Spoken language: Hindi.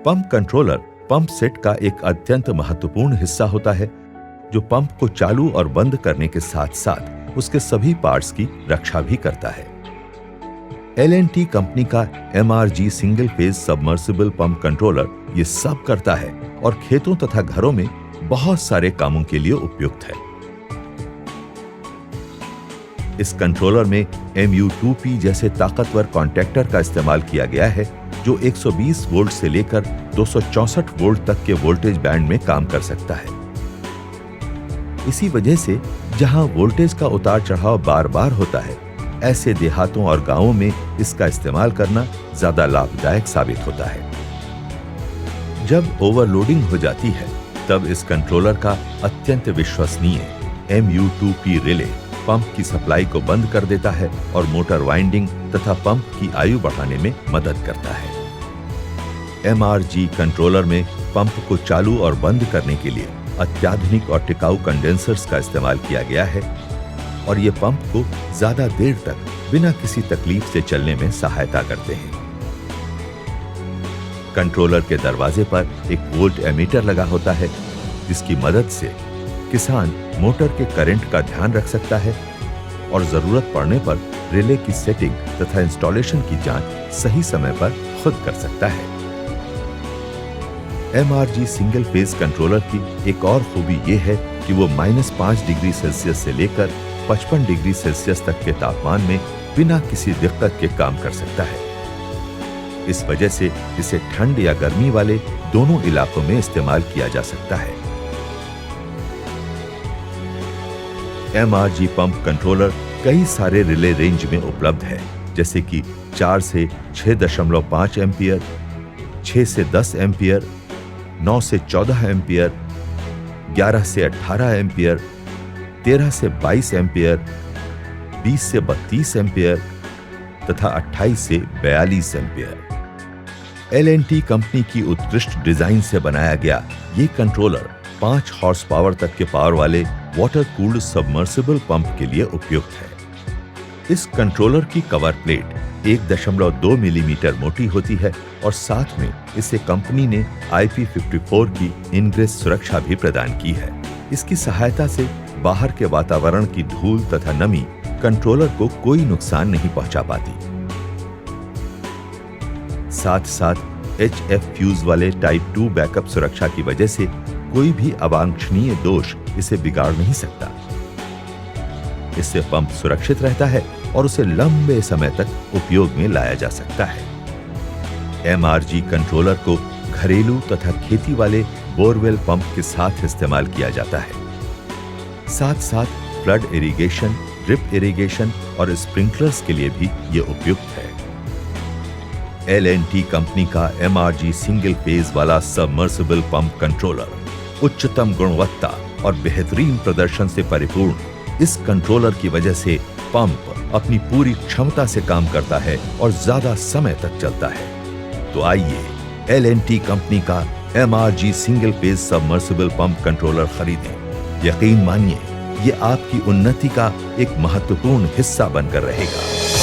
पंप कंट्रोलर पंप सेट का एक अत्यंत महत्वपूर्ण हिस्सा होता है, जो पंप को चालू और बंद करने के साथ साथ उसके सभी पार्ट्स की रक्षा भी करता है। L&T कंपनी का MRG single phase submersible pump controller ये सब करता है और खेतों तथा घरों में बहुत सारे कामों के लिए उपयुक्त है। इस कंट्रोलर में MU2P जैसे ताकतवर कॉन्टैक्टर का इस्तेमाल किया गया है, जो 120 वोल्ट से लेकर 264 वोल्ट तक के वोल्टेज बैंड में काम कर सकता है। इसी वजह से जहां वोल्टेज का उतार चढ़ाव बार बार होता है, ऐसे देहातों और गांवों में इसका इस्तेमाल करना ज्यादा लाभदायक साबित होता है। जब ओवरलोडिंग हो जाती है, तब इस कंट्रोलर का अत्यंत विश्वसनीय MU2P रिले पंप की सप्लाई को बंद कर देता है और मोटर वाइंडिंग तथा पंप की आयु बढ़ाने में मदद करता है। MRG कंट्रोलर में पंप को चालू और बंद करने के लिए अत्याधुनिक और टिकाऊ कंडेंसर्स का इस्तेमाल किया गया है और ये पंप को ज्यादा देर तक बिना किसी तकलीफ से चलने में सहायता करते हैं। कंट्रोलर के दरवाजे पर एक वोल्ट एमीटर लगा होता है, जिसकी मदद से किसान मोटर के करंट का ध्यान रख सकता है और जरूरत पड़ने पर रिले की सेटिंग तथा इंस्टॉलेशन की जांच सही समय पर खुद कर सकता है। MRG सिंगल फेज कंट्रोलर की एक और खूबी यह है कि वो -5 डिग्री सेल्सियस से लेकर 55 डिग्री सेल्सियस तक के तापमान में बिना किसी दिक्कत के काम कर सकता है। इस वजह से इसे ठंड या गर्मी वाले दोनों इलाकों में इस्तेमाल किया जा सकता है। MRG पंप कंट्रोलर कई सारे रिले रेंज में उपलब्ध है, जैसे कि 4 से 6.5 एम्पियर, 6 से 10 एम्पियर, 9 से 14 एम्पियर, 11 से 18 एम्पियर, 13 से 22 एम्पियर, 20 से 32 एम्पियर तथा 28 से 42 एम्पियर। L&T कंपनी की उत्कृष्ट डिजाइन से बनाया गया ये कंट्रोलर 5 हॉर्स पावर तक के पावर वाले वाटर कूल्ड सबमर्सिबल पंप के लिए उपयुक्त है। इस कंट्रोलर की कवर प्लेट 1.2 मिलीमीटर मोटी होती है और साथ में इसे कंपनी ने IP54 की इनग्रेस सुरक्षा भी प्रदान की है। इसकी सहायता से बाहर के वातावरण की धूल तथा नमी कंट्रोलर को कोई नुकसान नहीं पहुंचा पाती। साथ साथ HF फ्यूज वाले टाइप 2 बैकअप सुरक्षा की वजह से कोई भी अवांछनीय दोष इसे बिगाड़ नहीं सकता। इससे पंप सुरक्षित रहता है और उसे लंबे समय तक उपयोग में लाया जा सकता है। MRG कंट्रोलर को घरेलू तथा खेती वाले बोरवेल पंप के साथ इस्तेमाल किया जाता है। साथ साथ फ्लड इरिगेशन, ड्रिप इरिगेशन और स्प्रिंकलर्स के लिए भी ये उपयुक्त है। L&T कंपनी का MRG सिंगल फेज वाला सबमर्सिबल पंप कंट्रोलर उच्चतम गुणवत्ता और बेहतरीन प्रदर्शन से परिपूर्ण इस कंट्रोलर की वजह से पंप अपनी पूरी क्षमता से काम करता है और ज्यादा समय तक चलता है। तो आइए L&T कंपनी का MRG single phase submersible pump controller खरीदें। यकीन मानिए, ये आपकी उन्नति का एक महत्वपूर्ण हिस्सा बनकर रहेगा।